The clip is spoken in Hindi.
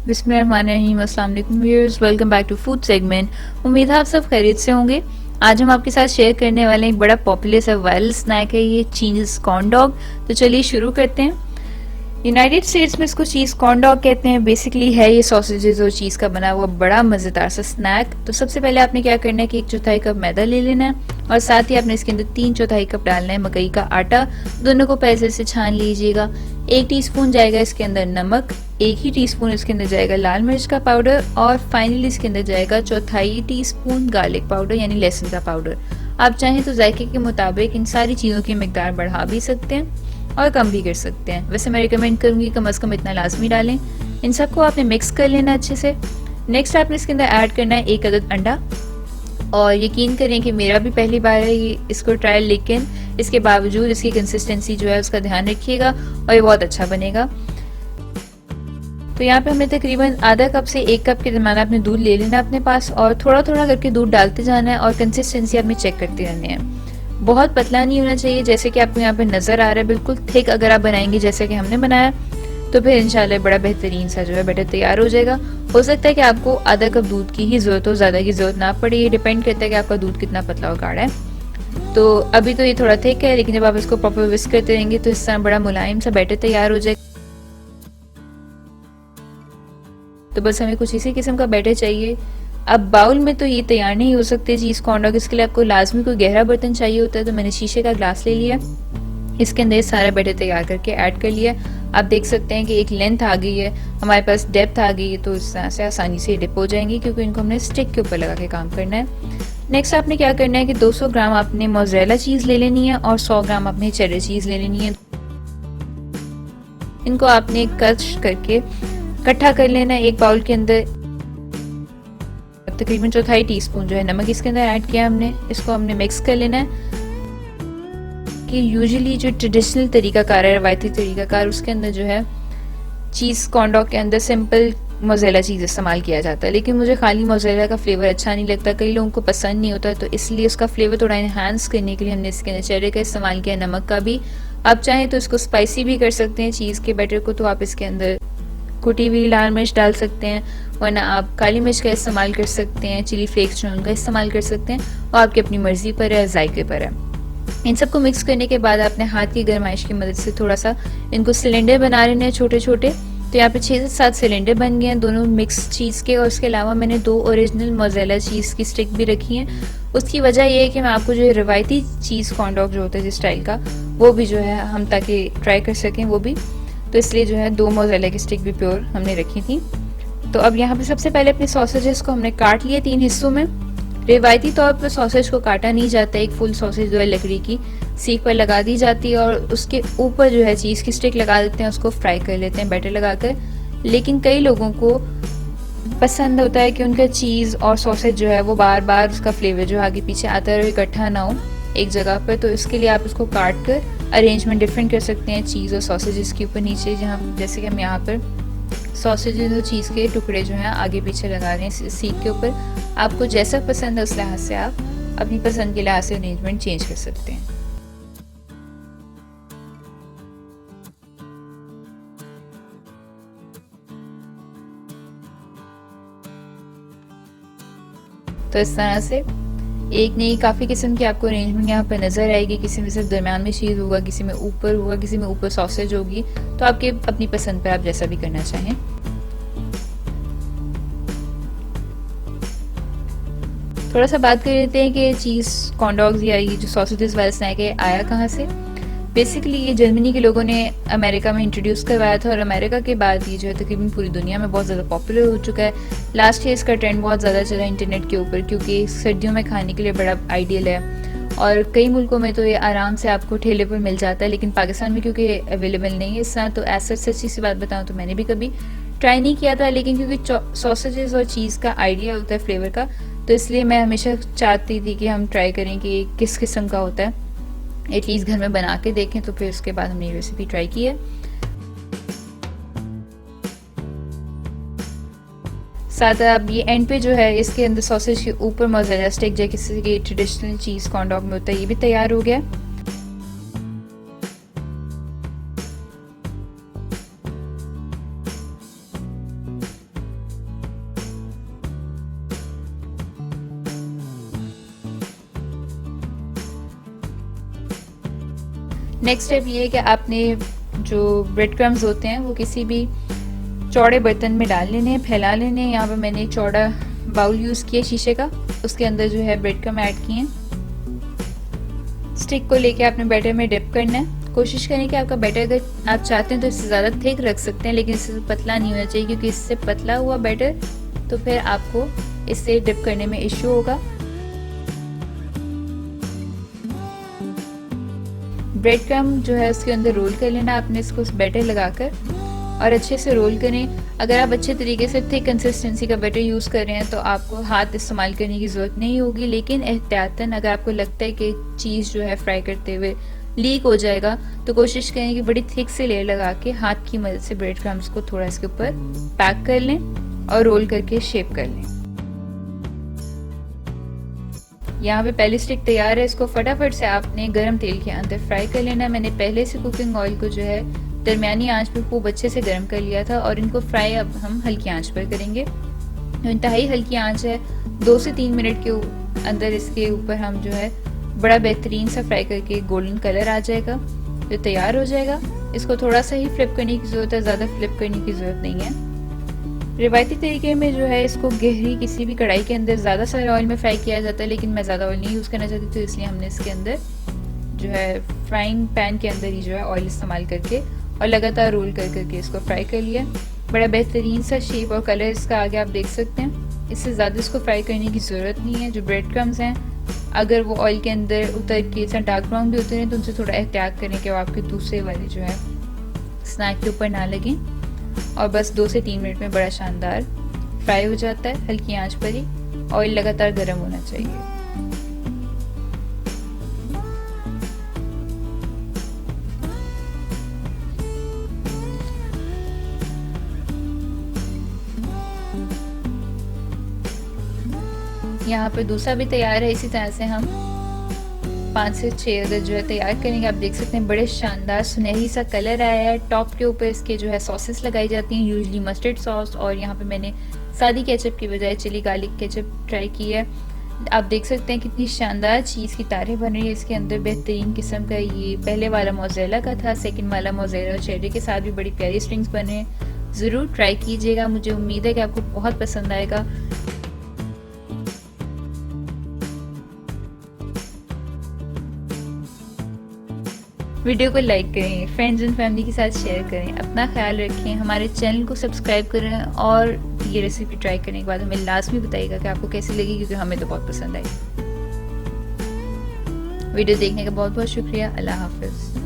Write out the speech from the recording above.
बिस्मिल्लाहिर्रहमानिर्रहीम। अस्सलाम वालेकुम viewers, welcome back to food segment. उम्मीद है आप सब खैरियत से होंगे। आज हम आपके साथ शेयर करने वाले हैं एक बड़ा पॉपुलर सा वायरल स्नैक है ये चीज कॉर्न डॉग। तो चलिए शुरू करते हैं। यूनाइटेड स्टेट्स में इसको चीज़ कॉर्न डॉग कहते हैं। बेसिकली है ये सॉसेजेस और चीज़ का बना हुआ बड़ा मज़ेदार सा स्नैक। तो सबसे पहले आपने क्या करना है कि 1/4 कप मैदा ले लेना है और साथ ही आपने इसके अंदर 3/4 कप डालना है मकई का आटा। दोनों को पहले से छान लीजिएगा। 1 टीस्पून जाएगा इसके अंदर नमक, 1 ही टीस्पून इसके अंदर जाएगा लाल मिर्च का पाउडर और फाइनली इसके अंदर जाएगा 1/4 टीस्पून गार्लिक पाउडर यानी लहसुन का पाउडर। आप चाहें तो जायके के मुताबिक इन सारी चीज़ों की मिकदार बढ़ा भी सकते हैं और कम भी कर सकते हैं। वैसे मैं रिकमेंड करूंगी कम से कम इतना लाजमी डालें। इन सबको आपने मिक्स कर लेना अच्छे से। नेक्स्ट आपने इसके अंदर ऐड करना है 1 अदद अंडा और यकीन करें कि मेरा भी पहली बार है ये इसको ट्रायल, लेकिन इसके बावजूद इसकी कंसिस्टेंसी जो है उसका ध्यान रखिएगा और ये बहुत अच्छा बनेगा। तो यहाँ पे हमने तकरीबन आधा कप से 1 कप के दरम्यान आपने दूध ले लेना अपने पास और थोड़ा थोड़ा करके दूध डालते जाना है और कंसिस्टेंसी आपने चेक करते रहने हैं। बहुत पतला नहीं होना चाहिए जैसे कि आपको यहाँ पे नजर आ रहा है, बिल्कुल थिक अगर आप बनाएंगे जैसे कि हमने बनाया तो फिर इंशाल्लाह बड़ा बेहतरीन सा जो है बैटर तैयार हो जाएगा। हो सकता है कि आपको आधा कप दूध की ही जरूरत हो, ज्यादा की जरूरत ना पड़े। ये डिपेंड करता है कि आपका दूध कितना पतला और गाढ़ा है। तो अभी तो ये थोड़ा थिक है, लेकिन जब आप इसको प्रॉपर विस्क करते रहेंगे तो इस तरह बड़ा मुलायम सा बैटर तैयार हो जाएगा। तो बस हमें कुछ इसी किस्म का बैटर चाहिए। अब बाउल में तो ये तैयार नहीं हो सकते चीज़ कॉर्न डॉग, इसके लिए आपको लाजमी कोई गहरा बर्तन चाहिए होता है। तो मैंने शीशे का ग्लास ले लिया, इसके अंदर सारा बैटर तैयार करके ऐड कर लिया। आप देख सकते हैं कि एक लेंथ आ गई है, हमारे पास डेप्थ आ गई है, तो इस तरह से आसानी से डिप हो जाएंगी क्योंकि इनको हमने स्टिक के ऊपर लगा के काम करना है। नेक्स्ट आपने क्या करना है कि 200 ग्राम आपने मोज़रेला चीज़ ले लेनी है और 100 ग्राम आपने चेडर चीज़ ले लेनी है। इनको आपने कट करके इकट्ठा कर लेना है एक बाउल के अंदर। तकरीबन 1/4 टीस्पून जो है नमक इसके अंदर ऐड किया हमने। इसको हमने मिक्स कर लेना है कि यूजुअली जो ट्रेडिशनल तरीकाकार है, रवायती तरीकाकार, उसके अंदर जो है चीज़ कॉर्न डॉग के अंदर सिंपल मोज़रेला चीज़ इस्तेमाल किया जाता है, लेकिन मुझे खाली मोज़रेला का फ्लेवर अच्छा नहीं लगता, कई लोगों को पसंद नहीं होता, तो इसलिए उसका फ्लेवर थोड़ा इन्हांस करने के लिए हमने इसके अंदर चेडर का इस्तेमाल किया, नमक का भी। आप चाहें तो इसको स्पाइसी भी कर सकते हैं चीज़ के बैटर को, तो आप इसके अंदर कुटी हुई लाल मिर्च डाल सकते हैं, वरना आप काली मिर्च का इस्तेमाल कर सकते हैं, चिली फ्लेक्स जो उनका इस्तेमाल कर सकते हैं, और आपकी अपनी मर्जी पर है, जायके पर है। इन सबको मिक्स करने के बाद आपने हाथ की गरमाइश की मदद से थोड़ा सा इनको सिलेंडर बना लेने हैं छोटे छोटे। तो यहाँ पे 6 से 7 सिलेंडर बन गए हैं दोनों मिक्स चीज़ के, और उसके अलावा मैंने 2 ओरिजिनल मोज़रेला चीज़ की स्टिक भी रखी हैं। उसकी वजह यह है कि मैं आपको जो रवायती चीज़ कॉर्न डॉग जो होता है जिस स्टाइल का, वो भी जो है हम ताकि ट्राई कर सकें वो भी, तो इसलिए जो है 2 मोज़रेला की स्टिक भी प्योर हमने रखी थी। तो अब यहाँ पे सबसे पहले अपने सॉसेजेस को हमने काट लिया 3 हिस्सों में। रिवायती तौर पर सॉसेज को काटा नहीं जाता, एक फुल सॉसेज जो है लकड़ी की सीख पर लगा दी जाती है और उसके ऊपर जो है चीज़ की स्टिक लगा देते हैं, उसको फ्राई कर लेते हैं बैटर लगाकर। लेकिन कई लोगों को पसंद होता है कि उनका चीज़ और सॉसेज जो है वो बार बार उसका फ्लेवर जो आगे पीछे आता रहे, इकट्ठा ना हो एक जगह पर। तो इसके लिए आप उसको काट कर अरेंजमेंट डिफरेंट कर सकते हैं चीज़ और सॉसेजेस के ऊपर नीचे, जहाँ जैसे कि हम यहाँ पर सॉसेजेस और चीज़ के टुकड़े जो हैं आगे पीछे लगा रहे हैं सीख के ऊपर। आपको जैसा पसंद है उस लिहाज से आप अपनी पसंद के लिहाज से अरेंजमेंट चेंज कर सकते हैं। तो इस तरह से एक नहीं काफ़ी किस्म की आपको अरेंजमेंट यहाँ पर नज़र आएगी। किसी में सिर्फ दरम्यान में चीज़ होगा, किसी में ऊपर होगा, किसी में ऊपर सॉसेज होगी, तो आपके अपनी पसंद पर आप जैसा भी करना चाहें। थोड़ा सा बात कर लेते हैं कि चीज़ कॉर्न डॉग्स या ये जो सॉसेजेस वाला स्नैक है आया कहाँ से। बेसिकली ये जर्मनी के लोगों ने अमेरिका में इंट्रोड्यूस करवाया था और अमेरिका के बाद ये जो है तकरीबन पूरी दुनिया में बहुत ज़्यादा पॉपुलर हो चुका है। लास्ट ईयर इसका ट्रेंड बहुत ज़्यादा चला इंटरनेट के ऊपर, क्योंकि सर्दियों में खाने के लिए बड़ा आइडियल है और कई मुल्कों में तो ये आराम से आपको ठेले पर मिल जाता है, लेकिन पाकिस्तान में क्योंकि अवेलेबल नहीं है इस तरह। तो ऐसा सच्ची सी बात बताऊँ तो मैंने भी कभी ट्राई नहीं किया था, लेकिन क्योंकि सॉसेजेस और चीज़ का आइडिया होता है फ्लेवर का, तो इसलिए मैं हमेशा चाहती थी कि हम ट्राई करें कि किस किस्म का होता है, एटलीस्ट घर में बना के देखें। तो फिर उसके बाद हमने ये रेसिपी ट्राई की है। साथ अब ये एंड पे जो है इसके अंदर सॉसेज के ऊपर मोज़रेला स्टिक जो किसी की ट्रेडिशनल चीज़ कॉर्न डॉग में होता है, ये भी तैयार हो गया। नेक्स्ट स्टेप ये है कि आपने जो ब्रेड क्रम्स होते हैं वो किसी भी चौड़े बर्तन में डाल लेने हैं, फैला लेने हैं। यहाँ पे मैंने एक चौड़ा बाउल यूज़ किया शीशे का, उसके अंदर जो है ब्रेड क्रम्ब ऐड किए हैं। स्टिक को लेके आपने बैटर में डिप करना है। कोशिश करें कि आपका बैटर अगर आप चाहते हैं तो इससे ज़्यादा थिक रख सकते हैं, लेकिन इससे पतला नहीं होना चाहिए, क्योंकि इससे पतला हुआ बैटर तो फिर आपको इससे डिप करने में इश्यू होगा। ब्रेड क्रम्ब जो है उसके अंदर रोल कर लेना आपने इसको बैटर लगाकर, और अच्छे से रोल करें। अगर आप अच्छे तरीके से थिक कंसिस्टेंसी का बैटर यूज़ कर रहे हैं तो आपको हाथ इस्तेमाल करने की ज़रूरत नहीं होगी, लेकिन एहतियातन अगर आपको लगता है कि चीज़ जो है फ्राई करते हुए लीक हो जाएगा तो कोशिश करें कि बड़ी थिक से लेयर लगा के हाथ की मदद से ब्रेड क्रम्ब्स को थोड़ा इसके ऊपर पैक कर लें और रोल करके शेप कर लें। यहाँ पे पहली स्टिक तैयार है, इसको फटाफट से आपने गर्म तेल के अंदर फ्राई कर लेना है। मैंने पहले से कुकिंग ऑयल को जो है दरमियानी आंच पे खूब अच्छे से गर्म कर लिया था, और इनको फ्राई अब हम हल्की आंच पर करेंगे। तो इंतहाई हल्की आंच है, 2 से 3 मिनट के अंदर इसके ऊपर हम जो है बड़ा बेहतरीन सा फ्राई करके गोल्डन कलर आ जाएगा, जो तैयार हो जाएगा। इसको थोड़ा सा ही फ्लिप करने की ज़रूरत है, ज़्यादा फ्लिप करने की ज़रूरत नहीं है। रिवायती तरीके में जो है इसको गहरी किसी भी कढ़ाई के अंदर ज़्यादा सारे ऑयल में फ्राई किया जाता है, लेकिन मैं ज़्यादा ऑयल नहीं यूज़ करना चाहती, तो इसलिए हमने इसके अंदर जो है फ्राइंग पैन के अंदर ही जो है ऑयल इस्तेमाल करके और लगातार रोल कर करके इसको फ्राई कर लिया। बड़ा बेहतरीन सा शेप और कलर इसका आगे आप देख सकते हैं। इससे ज़्यादा इसको फ्राई करने की ज़रूरत नहीं है। जो ब्रेड क्रम्स हैं अगर वो ऑयल के अंदर उतर के इतना डार्क ब्राउन भी होते हैं तो उनसे थोड़ा एहतियात करें कि वो आपके दूसरे वाले जो है स्नैक के ऊपर ना लगें, और बस 2 से 3 मिनट में बड़ा शानदार फ्राई हो जाता है हल्की आंच पर ही। ऑयल लगातार गर्म होना चाहिए। यहाँ पे दूसरा भी तैयार है। इसी तरह से हम 5 से 6 अदद जो है तैयार करेंगे। आप देख सकते हैं बड़े शानदार सुनहरी सा कलर आया है। टॉप के ऊपर इसके जो है सॉसेस लगाई जाती हैं, यूजली मस्टर्ड सॉस, और यहाँ पे मैंने सादी केचप की बजाय चिली गार्लिक केचप ट्राई की है। आप देख सकते हैं कितनी शानदार चीज़ की तारीफ बन रही है इसके अंदर। बेहतरीन किस्म का ये पहले वाला मोज़रेला का था, सेकंड वाला मोज़रेला और चेडर के साथ भी बड़ी प्यारी स्ट्रिंग्स बने हैं। ज़रूर ट्राई कीजिएगा, मुझे उम्मीद है कि आपको बहुत पसंद आएगा। वीडियो को लाइक करें, फ्रेंड्स एंड फैमिली के साथ शेयर करें, अपना ख्याल रखें, हमारे चैनल को सब्सक्राइब करें, और ये रेसिपी ट्राई करने के बाद हमें लाजमी बताइएगा कि आपको कैसी लगी, क्योंकि हमें तो बहुत पसंद आई। वीडियो देखने का बहुत बहुत शुक्रिया। अल्लाह हाफिज़।